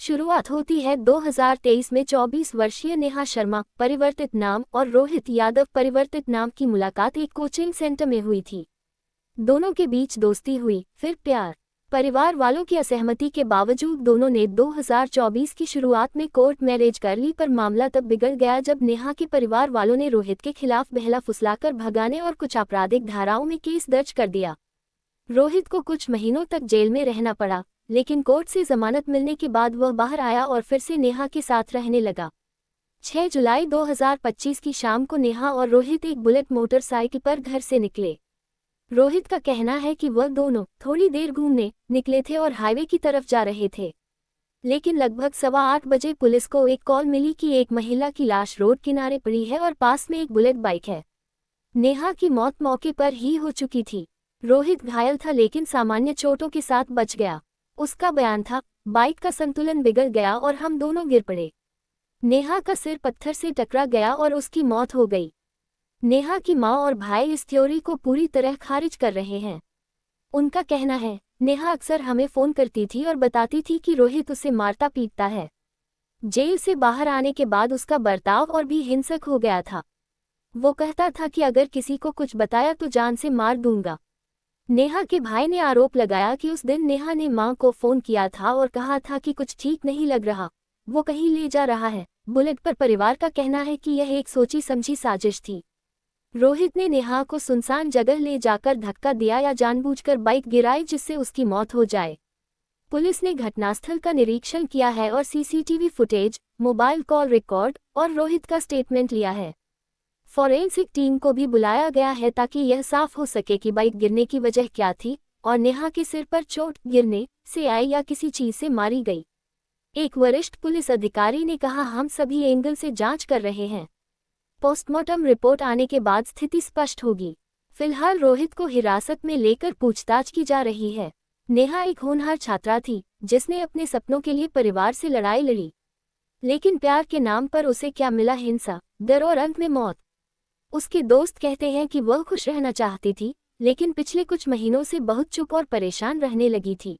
शुरुआत होती है 2023 में 24 वर्षीय नेहा शर्मा परिवर्तित नाम और रोहित यादव परिवर्तित नाम की मुलाकात एक कोचिंग सेंटर में हुई थी। दोनों के बीच दोस्ती हुई, फिर प्यार। परिवार वालों की असहमति के बावजूद दोनों ने 2024 की शुरुआत में कोर्ट मैरिज कर ली, पर मामला तब बिगड़ गया जब नेहा के परिवार वालों ने रोहित के खिलाफ बहला फुसलाकर भगाने और कुछ आपराधिक धाराओं में केस दर्ज कर दिया। रोहित को कुछ महीनों तक जेल में रहना पड़ा, लेकिन कोर्ट से जमानत मिलने के बाद वह बाहर आया और फिर से नेहा के साथ रहने लगा। 6 जुलाई 2025 की शाम को नेहा और रोहित एक बुलेट मोटरसाइकिल पर घर से निकले। रोहित का कहना है कि वह दोनों थोड़ी देर घूमने निकले थे और हाईवे की तरफ जा रहे थे, लेकिन लगभग 7:15 बजे पुलिस को एक कॉल मिली कि एक महिला की लाश रोड किनारे पड़ी है और पास में एक बुलेट बाइक है। नेहा की मौत मौके पर ही हो चुकी थी। रोहित घायल था लेकिन सामान्य चोटों के साथ बच गया। उसका बयान था, बाइक का संतुलन बिगड़ गया और हम दोनों गिर पड़े। नेहा का सिर पत्थर से टकरा गया और उसकी मौत हो गई। नेहा की मां और भाई इस थ्योरी को पूरी तरह खारिज कर रहे हैं। उनका कहना है, नेहा अक्सर हमें फोन करती थी और बताती थी कि रोहित उसे मारता पीटता है। जेल से बाहर आने के बाद उसका बर्ताव और भी हिंसक हो गया था। वो कहता था कि अगर किसी को कुछ बताया तो जान से मार दूंगा। नेहा के भाई ने आरोप लगाया कि उस दिन नेहा ने मां को फोन किया था और कहा था कि कुछ ठीक नहीं लग रहा, वो कहीं ले जा रहा है बुलेट पर। परिवार का कहना है कि यह एक सोची समझी साजिश थी। रोहित ने नेहा को सुनसान जगह ले जाकर धक्का दिया या जानबूझकर बाइक गिराई जिससे उसकी मौत हो जाए। पुलिस ने घटनास्थल का निरीक्षण किया है और CCTV footage, mobile call record और रोहित का स्टेटमेंट लिया है। फॉरेंसिक टीम को भी बुलाया गया है ताकि यह साफ हो सके कि बाइक गिरने की वजह क्या थी और नेहा के सिर पर चोट गिरने से आई या किसी चीज से मारी गई। एक वरिष्ठ पुलिस अधिकारी ने कहा, हम सभी एंगल से जांच कर रहे हैं। पोस्टमार्टम रिपोर्ट आने के बाद स्थिति स्पष्ट होगी। फिलहाल रोहित को हिरासत में लेकर पूछताछ की जा रही है। नेहा एक होनहार छात्रा थी जिसने अपने सपनों के लिए परिवार से लड़ाई लड़ी, लेकिन प्यार के नाम पर उसे क्या मिला? हिंसा, डर और अंत में मौत। उसके दोस्त कहते हैं कि वह खुश रहना चाहती थी, लेकिन पिछले कुछ महीनों से बहुत चुप और परेशान रहने लगी थी।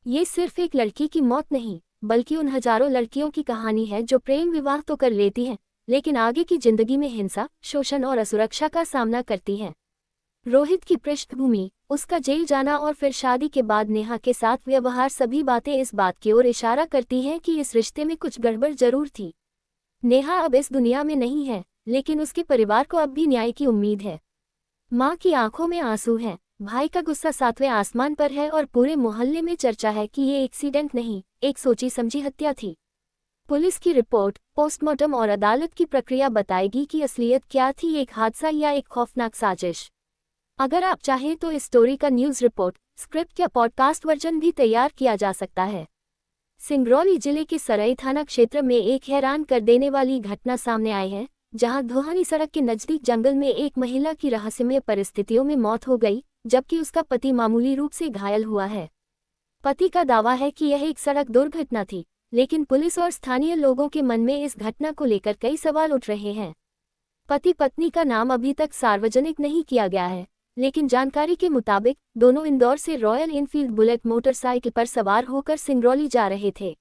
ये सिर्फ एक लड़की की मौत नहीं, बल्कि उन हजारों लड़कियों की कहानी है जो प्रेम विवाह तो कर लेती हैं, लेकिन आगे की जिंदगी में हिंसा, शोषण और असुरक्षा का सामना करती हैं। रोहित की पृष्ठभूमि, उसका जेल जाना और फिर शादी के बाद नेहा के साथ व्यवहार, सभी बातें इस बात की ओर इशारा करती हैं कि इस रिश्ते में कुछ गड़बड़ जरूर थी। नेहा अब इस दुनिया में नहीं है, लेकिन उसके परिवार को अब भी न्याय की उम्मीद है। मां की आंखों में आंसू हैं, भाई का गुस्सा 7वें आसमान पर है और पूरे मोहल्ले में चर्चा है कि ये एक्सीडेंट नहीं, एक सोची समझी हत्या थी। पुलिस की रिपोर्ट, पोस्टमार्टम और अदालत की प्रक्रिया बताएगी कि असलियत क्या थी, एक हादसा या एक खौफनाक साजिश। अगर आप चाहें तो इस स्टोरी का न्यूज़ रिपोर्ट, स्क्रिप्ट या पॉडकास्ट वर्जन भी तैयार किया जा सकता है। सिंगरौली जिले के सराई थाना क्षेत्र में एक हैरान कर देने वाली घटना सामने आई है, जहां धोहानी सड़क के नजदीक जंगल में एक महिला की रहस्यमय परिस्थितियों में मौत हो गई, जबकि उसका पति मामूली रूप से घायल हुआ है। पति का दावा है कि यह एक सड़क दुर्घटना थी, लेकिन पुलिस और स्थानीय लोगों के मन में इस घटना को लेकर कई सवाल उठ रहे हैं। पति पत्नी का नाम अभी तक सार्वजनिक नहीं किया गया है, लेकिन जानकारी के मुताबिक दोनों इंदौर से रॉयल एनफील्ड बुलेट मोटरसाइकिल पर सवार होकर सिंगरौली जा रहे थे।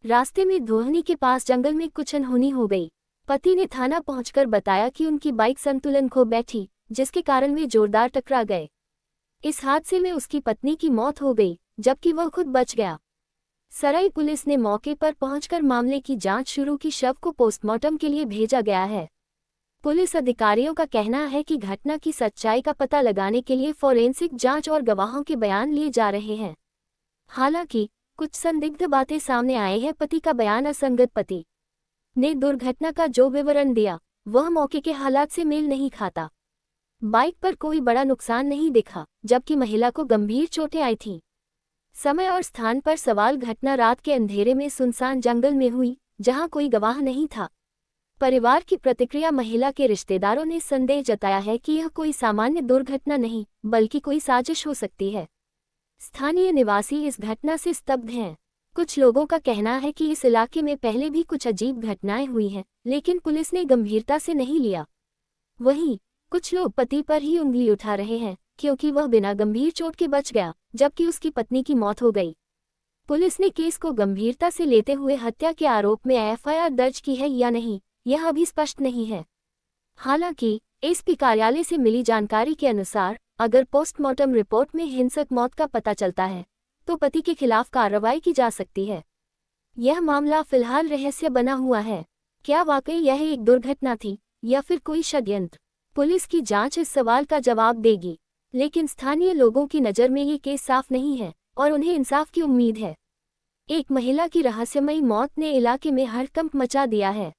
रास्ते में धोहनी के पास जंगल में कुछ अनहोनी हो गई। पति ने थाना पहुंचकर बताया कि उनकी बाइक संतुलन खो बैठी, जिसके कारण वे जोरदार टकरा गए। इस हादसे में उसकी पत्नी की मौत हो गई, जबकि वह खुद बच गया। सराई पुलिस ने मौके पर पहुंचकर मामले की जांच शुरू की। शव को पोस्टमार्टम के लिए भेजा गया है। पुलिस अधिकारियों का कहना है कि घटना की सच्चाई का पता लगाने के लिए फोरेंसिक जांच और गवाहों के बयान लिए जा रहे हैं। हालांकि कुछ संदिग्ध बातें सामने आई हैं। पति का बयान असंगत। पति ने दुर्घटना का जो विवरण दिया वह मौके के हालात से मेल नहीं खाता। बाइक पर कोई बड़ा नुकसान नहीं दिखा, जबकि महिला को गंभीर चोटें आई थीं। समय और स्थान पर सवाल, घटना रात के अंधेरे में सुनसान जंगल में हुई, जहां कोई गवाह नहीं था। परिवार की प्रतिक्रिया, महिला के रिश्तेदारों ने संदेह जताया है कि यह कोई सामान्य दुर्घटना नहीं, बल्कि कोई साजिश हो सकती है। स्थानीय निवासी इस घटना से स्तब्ध हैं। कुछ लोगों का कहना है कि इस इलाके में पहले भी कुछ अजीब घटनाएं हुई हैं, लेकिन पुलिस ने गंभीरता से नहीं लिया। वहीं कुछ लोग पति पर ही उंगली उठा रहे हैं, क्योंकि वह बिना गंभीर चोट के बच गया, जबकि उसकी पत्नी की मौत हो गई। पुलिस ने केस को गंभीरता से लेते हुए हत्या के आरोप में एफआईआर दर्ज की है या नहीं, यह अभी स्पष्ट नहीं है। हालांकि एसपी कार्यालय से मिली जानकारी के अनुसार अगर पोस्टमार्टम रिपोर्ट में हिंसक मौत का पता चलता है तो पति के खिलाफ कार्रवाई की जा सकती है। यह मामला फिलहाल रहस्य बना हुआ है। क्या वाकई यह एक दुर्घटना थी या फिर कोई षड्यंत्र? पुलिस की जांच इस सवाल का जवाब देगी, लेकिन स्थानीय लोगों की नज़र में ये केस साफ नहीं है और उन्हें इंसाफ की उम्मीद है। एक महिला की रहस्यमयी मौत ने इलाके में हड़कंप मचा दिया है।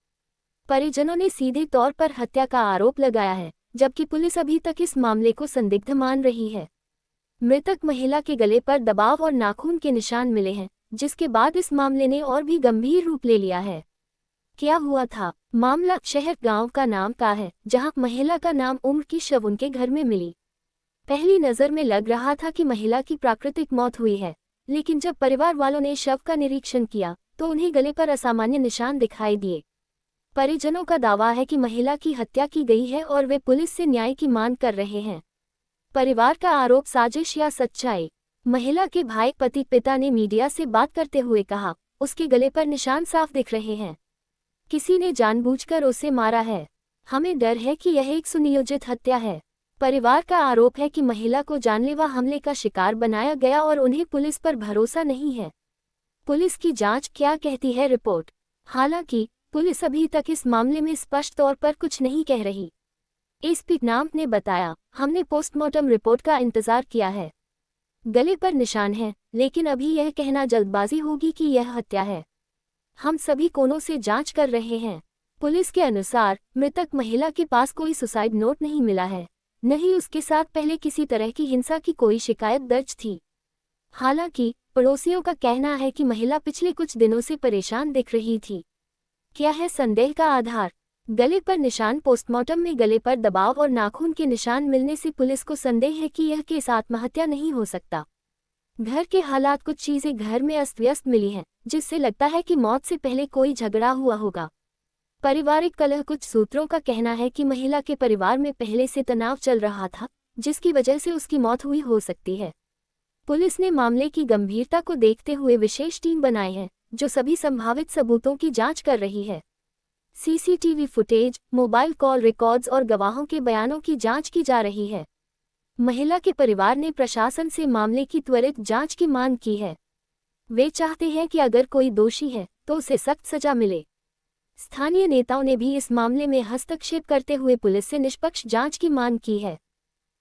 परिजनों ने सीधे तौर पर हत्या का आरोप लगाया है, जबकि पुलिस अभी तक इस मामले को संदिग्ध मान रही है। मृतक महिला के गले पर दबाव और नाखून के निशान मिले हैं, जिसके बाद इस मामले ने और भी गंभीर रूप ले लिया है। क्या हुआ था? मामला शहर गांव का नाम का है, जहां महिला का नाम उम्र की शव उनके घर में मिली। पहली नज़र में लग रहा था कि महिला की प्राकृतिक मौत हुई है, लेकिन जब परिवार वालों ने शव का निरीक्षण किया तो उन्हें गले पर असामान्य निशान दिखाई दिए। परिजनों का दावा है कि महिला की हत्या की गई है और वे पुलिस से न्याय की मांग कर रहे हैं। परिवार का आरोप साजिश या सच्चाई? महिला के भाई पति पिता ने मीडिया से बात करते हुए कहा, उसके गले पर निशान साफ दिख रहे हैं। किसी ने जानबूझकर उसे मारा है। हमें डर है कि यह एक सुनियोजित हत्या है। परिवार का आरोप है कि महिला को जानलेवा हमले का शिकार बनाया गया और उन्हें पुलिस पर भरोसा नहीं है। पुलिस की जांच क्या कहती है रिपोर्ट? हालांकि पुलिस अभी तक इस मामले में स्पष्ट तौर पर कुछ नहीं कह रही। एसपी नाम्प ने बताया, हमने पोस्टमार्टम रिपोर्ट का इंतजार किया है। गले पर निशान है, लेकिन अभी यह कहना जल्दबाजी होगी कि यह हत्या है। हम सभी कोणों से जांच कर रहे हैं। पुलिस के अनुसार मृतक महिला के पास कोई सुसाइड नोट नहीं मिला है, न ही उसके साथ पहले किसी तरह की हिंसा की कोई शिकायत दर्ज थी। हालांकि पड़ोसियों का कहना है कि महिला पिछले कुछ दिनों से परेशान दिख रही थी। क्या है संदेह का आधार? गले पर निशान? पोस्टमार्टम में गले पर दबाव और नाखून के निशान मिलने से पुलिस को संदेह है कि यह केस आत्महत्या नहीं हो सकता। घर के हालात, कुछ चीजें घर में अस्त व्यस्त मिली हैं, जिससे लगता है कि मौत से पहले कोई झगड़ा हुआ होगा। पारिवारिक कलह? कुछ सूत्रों का कहना है कि महिला के परिवार में पहले से तनाव चल रहा था, जिसकी वजह से उसकी मौत हुई हो सकती है। पुलिस ने मामले की गंभीरता को देखते हुए विशेष टीम बनाई है, जो सभी संभावित सबूतों की जांच कर रही है। CCTV footage, mobile call records और गवाहों के बयानों की जांच की जा रही है। महिला के परिवार ने प्रशासन से मामले की त्वरित जांच की मांग की है। वे चाहते हैं कि अगर कोई दोषी है तो उसे सख्त सजा मिले। स्थानीय नेताओं ने भी इस मामले में हस्तक्षेप करते हुए पुलिस से निष्पक्ष जांच की मांग की है।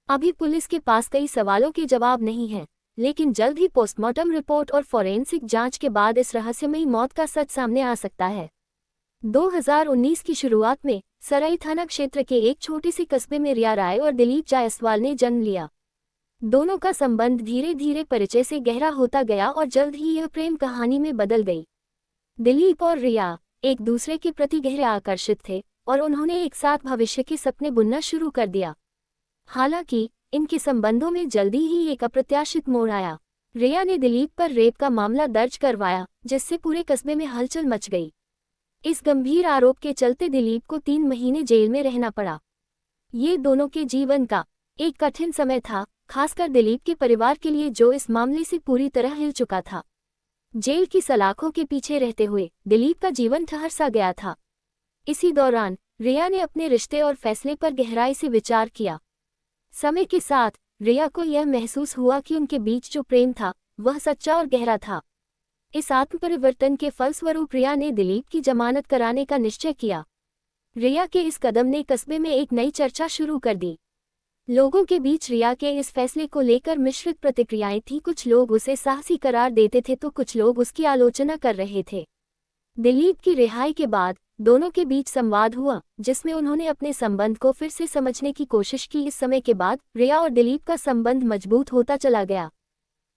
अभी पुलिस के पास कई सवालों के जवाब नहीं हैं, लेकिन जल्द ही पोस्टमार्टम रिपोर्ट और फॉरेंसिक जांच के बाद इस रहस्यमयी मौत का सच सामने आ सकता है। 2019 की शुरुआत में सराई थाना क्षेत्र के एक छोटे से कस्बे में रिया राय और दिलीप जायसवाल ने जन्म लिया। दोनों का संबंध धीरे धीरे परिचय से गहरा होता गया और जल्द ही यह प्रेम कहानी में बदल गई। दिलीप और रिया एक दूसरे के प्रति गहरे आकर्षित थे और उन्होंने एक साथ भविष्य के सपने बुनना शुरू कर दिया। हालांकि इनके संबंधों में जल्दी ही एक अप्रत्याशित मोड़ आया। रिया ने दिलीप पर रेप का मामला दर्ज करवाया, जिससे पूरे कस्बे में हलचल मच गई। इस गंभीर आरोप के चलते दिलीप को 3 महीने जेल में रहना पड़ा। ये दोनों के जीवन का एक कठिन समय था, खासकर दिलीप के परिवार के लिए, जो इस मामले से पूरी तरह हिल चुका था। जेल की सलाखों के पीछे रहते हुए दिलीप का जीवन ठहर सा गया था। इसी दौरान रिया ने अपने रिश्ते और फैसले पर गहराई से विचार किया। समय के साथ रिया को यह महसूस हुआ कि उनके बीच जो प्रेम था वह सच्चा और गहरा था। इस आत्मपरिवर्तन के फलस्वरूप रिया ने दिलीप की जमानत कराने का निश्चय किया। रिया के इस कदम ने कस्बे में एक नई चर्चा शुरू कर दी। लोगों के बीच रिया के इस फैसले को लेकर मिश्रित प्रतिक्रियाएं थीं। कुछ लोग उसे साहसी करार देते थे तो कुछ लोग उसकी आलोचना कर रहे थे। दिलीप की रिहाई के बाद दोनों के बीच संवाद हुआ, जिसमें उन्होंने अपने संबंध को फिर से समझने की कोशिश की। इस समय के बाद रिया और दिलीप का संबंध मजबूत होता चला गया।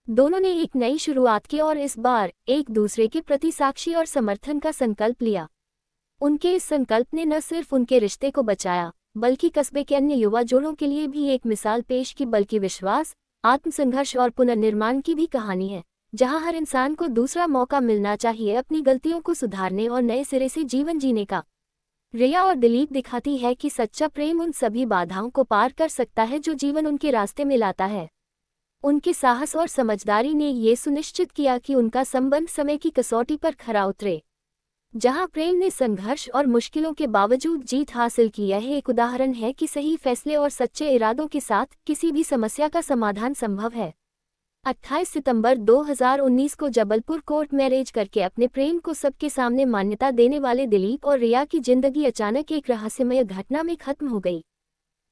दोनों ने एक नई शुरुआत की और इस बार एक दूसरे के प्रति साक्षी और समर्थन का संकल्प लिया। उनके इस संकल्प ने न सिर्फ उनके रिश्ते को बचाया, बल्कि कस्बे के अन्य युवा जोड़ों के लिए भी एक मिसाल पेश की। बल्कि विश्वास, आत्मसंघर्ष और पुनर्निर्माण की भी कहानी है, जहां हर इंसान को दूसरा मौका मिलना चाहिए अपनी गलतियों को सुधारने और नए सिरे से जीवन जीने का। रिया और दिलीप दिखाती है कि सच्चा प्रेम उन सभी बाधाओं को पार कर सकता है जो जीवन उनके रास्ते में लाता है। उनके साहस और समझदारी ने ये सुनिश्चित किया कि उनका संबंध समय की कसौटी पर खरा उतरे। जहां प्रेम ने संघर्ष और मुश्किलों के बावजूद जीत हासिल की, यह एक उदाहरण है कि सही फैसले और सच्चे इरादों के साथ किसी भी समस्या का समाधान संभव है। 28 सितंबर 2019 को जबलपुर कोर्ट मैरिज करके अपने प्रेम को सबके सामने मान्यता देने वाले दिलीप और रिया की जिंदगी अचानक एक रहस्यमय घटना में खत्म हो गई।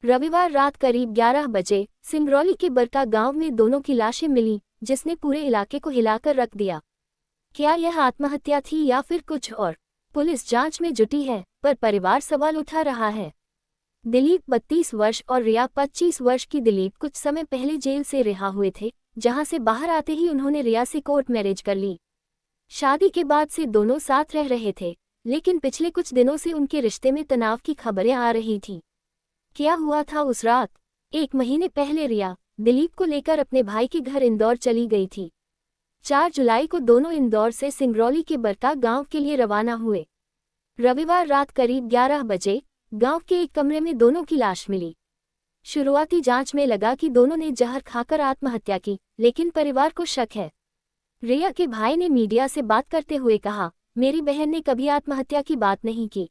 रविवार रात करीब 11 बजे सिंगरौली के बरका गांव में दोनों की लाशें मिली, जिसने पूरे इलाके को हिलाकर रख दिया। क्या यह आत्महत्या थी या फिर कुछ और? पुलिस जांच में जुटी है, पर परिवार सवाल उठा रहा है। दिलीप 32 वर्ष और रिया 25 वर्ष की। दिलीप कुछ समय पहले जेल से रिहा हुए थे, जहां से बाहर आते ही उन्होंने रिया से कोर्ट मैरिज कर ली। शादी के बाद से दोनों साथ रह रहे थे, लेकिन पिछले कुछ दिनों से उनके रिश्ते में तनाव की खबरें आ रही थीं। क्या हुआ था उस रात? 1 महीने पहले रिया दिलीप को लेकर अपने भाई के घर इंदौर चली गई थी। 4 जुलाई को दोनों इंदौर से सिंगरौली के बरका गांव के लिए रवाना हुए। रविवार रात करीब 11 बजे गांव के एक कमरे में दोनों की लाश मिली। शुरुआती जांच में लगा कि दोनों ने जहर खाकर आत्महत्या की, लेकिन परिवार को शक है। रिया के भाई ने मीडिया से बात करते हुए कहा, मेरी बहन ने कभी आत्महत्या की बात नहीं की।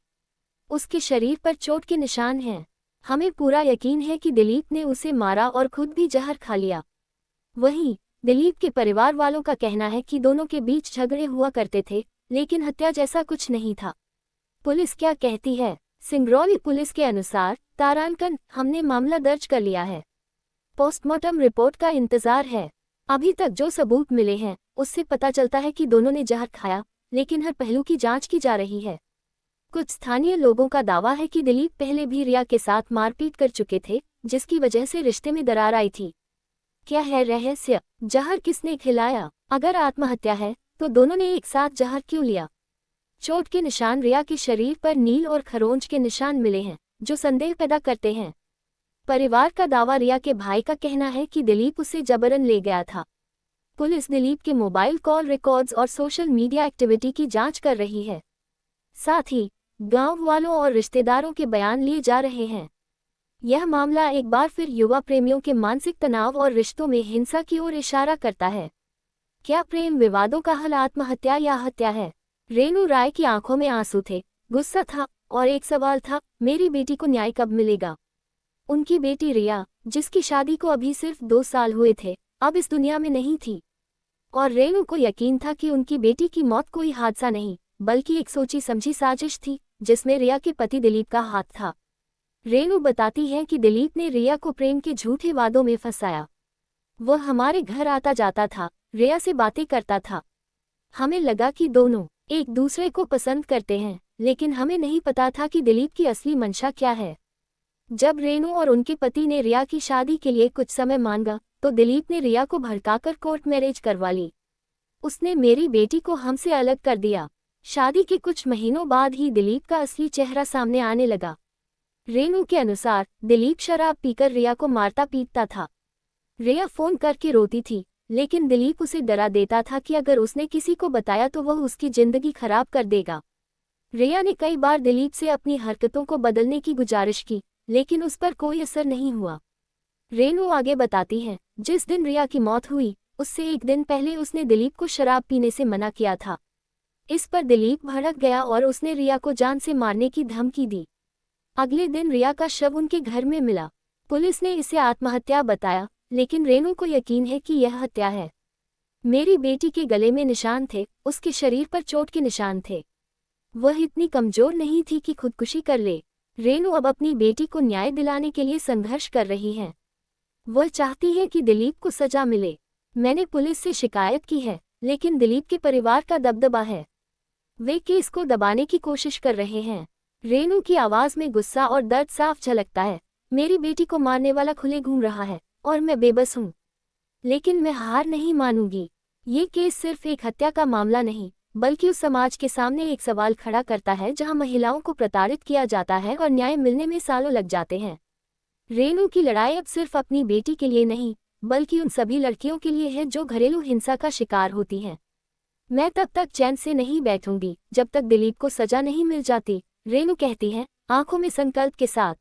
उसके शरीर पर चोट के निशान हैं। हमें पूरा यकीन है कि दिलीप ने उसे मारा और खुद भी जहर खा लिया। वहीं दिलीप के परिवार वालों का कहना है कि दोनों के बीच झगड़े हुआ करते थे, लेकिन हत्या जैसा कुछ नहीं था। पुलिस क्या कहती है? सिंगरौली पुलिस के अनुसार तारांकन, हमने मामला दर्ज कर लिया है। पोस्टमार्टम रिपोर्ट का इंतजार है। अभी तक जो सबूत मिले हैं उससे पता चलता है कि दोनों ने जहर खाया, लेकिन हर पहलू की जांच की जा रही है। कुछ स्थानीय लोगों का दावा है कि दिलीप पहले भी रिया के साथ मारपीट कर चुके थे, जिसकी वजह से रिश्ते में दरार आई थी। क्या है रहस्य? जहर किसने खिलाया? अगर आत्महत्या है तो दोनों ने एक साथ जहर क्यों लिया? चोट के निशान रिया के शरीर पर नील और खरोंच के निशान मिले हैं, जो संदेह पैदा करते हैं। परिवार का दावा, रिया के भाई का कहना है कि दिलीप उसे जबरन ले गया था। पुलिस दिलीप के मोबाइल कॉल रिकॉर्ड्स और सोशल मीडिया एक्टिविटी की जांच कर रही है। साथ ही गांव वालों और रिश्तेदारों के बयान लिए जा रहे हैं। यह मामला एक बार फिर युवा प्रेमियों के मानसिक तनाव और रिश्तों में हिंसा की ओर इशारा करता है। क्या प्रेम विवादों का हल आत्महत्या या हत्या है? रेणु राय की आंखों में आंसू थे, गुस्सा था और एक सवाल था, मेरी बेटी को न्याय कब मिलेगा? उनकी बेटी रिया, जिसकी शादी को अभी सिर्फ 2 साल हुए थे, अब इस दुनिया में नहीं थी। और रेणु को यकीन था कि उनकी बेटी की मौत कोई हादसा नहीं, बल्कि एक सोची समझी साजिश थी, जिसमें रिया के पति दिलीप का हाथ था। रेणु बताती है कि दिलीप ने रिया को प्रेम के झूठे वादों में फंसाया। वह हमारे घर आता जाता था, रिया से बातें करता था। हमें लगा कि दोनों एक दूसरे को पसंद करते हैं, लेकिन हमें नहीं पता था कि दिलीप की असली मंशा क्या है। जब रेणु और उनके पति ने रिया की शादी के लिए कुछ समय मांगा, तो दिलीप ने रिया को भड़काकर कोर्ट मैरिज करवा ली। उसने मेरी बेटी को हमसे अलग कर दिया। शादी के कुछ महीनों बाद ही दिलीप का असली चेहरा सामने आने लगा। रेणु के अनुसार दिलीप शराब पीकर रिया को मारता पीटता था। रिया फोन करके रोती थी, लेकिन दिलीप उसे डरा देता था कि अगर उसने किसी को बताया तो वह उसकी जिंदगी खराब कर देगा। रिया ने कई बार दिलीप से अपनी हरकतों को बदलने की गुजारिश की, लेकिन उस पर कोई असर नहीं हुआ। रेणु आगे बताती है, जिस दिन रिया की मौत हुई, उससे एक दिन पहले उसने दिलीप को शराब पीने से मना किया था। इस पर दिलीप भड़क गया और उसने रिया को जान से मारने की धमकी दी। अगले दिन रिया का शव उनके घर में मिला। पुलिस ने इसे आत्महत्या बताया, लेकिन रेणु को यकीन है कि यह हत्या है। मेरी बेटी के गले में निशान थे, उसके शरीर पर चोट के निशान थे। वह इतनी कमजोर नहीं थी कि खुदकुशी कर ले। रेणु अब अपनी बेटी को न्याय दिलाने के लिए संघर्ष कर रही हैं। वह चाहती है कि दिलीप को सजा मिले। मैंने पुलिस से शिकायत की है, लेकिन दिलीप के परिवार का दबदबा है। वे केस को दबाने की कोशिश कर रहे हैं। रेणु की आवाज में गुस्सा और दर्द साफ झलकता है। मेरी बेटी को मारने वाला खुले घूम रहा है और मैं बेबस हूँ, लेकिन मैं हार नहीं मानूंगी। ये केस सिर्फ एक हत्या का मामला नहीं, बल्कि उस समाज के सामने एक सवाल खड़ा करता है जहां महिलाओं को प्रताड़ित किया जाता है और न्याय मिलने में सालों लग जाते हैं। रेणु की लड़ाई अब सिर्फ अपनी बेटी के लिए नहीं, बल्कि उन सभी लड़कियों के लिए है जो घरेलू हिंसा का शिकार होती हैं। मैं तब तक चैन से नहीं बैठूंगी जब तक दिलीप को सजा नहीं मिल जाती, रेणु कहती है, आंखों में संकल्प के साथ।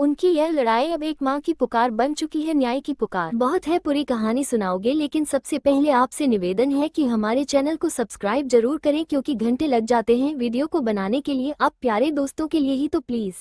उनकी यह लड़ाई अब एक मां की पुकार बन चुकी है, न्याय की पुकार। बहुत है, पूरी कहानी सुनाओगे, लेकिन सबसे पहले आपसे निवेदन है कि हमारे चैनल को सब्सक्राइब जरूर करें, क्योंकि घंटे लग जाते हैं वीडियो को बनाने के लिए, आप प्यारे दोस्तों के लिए ही तो प्लीज।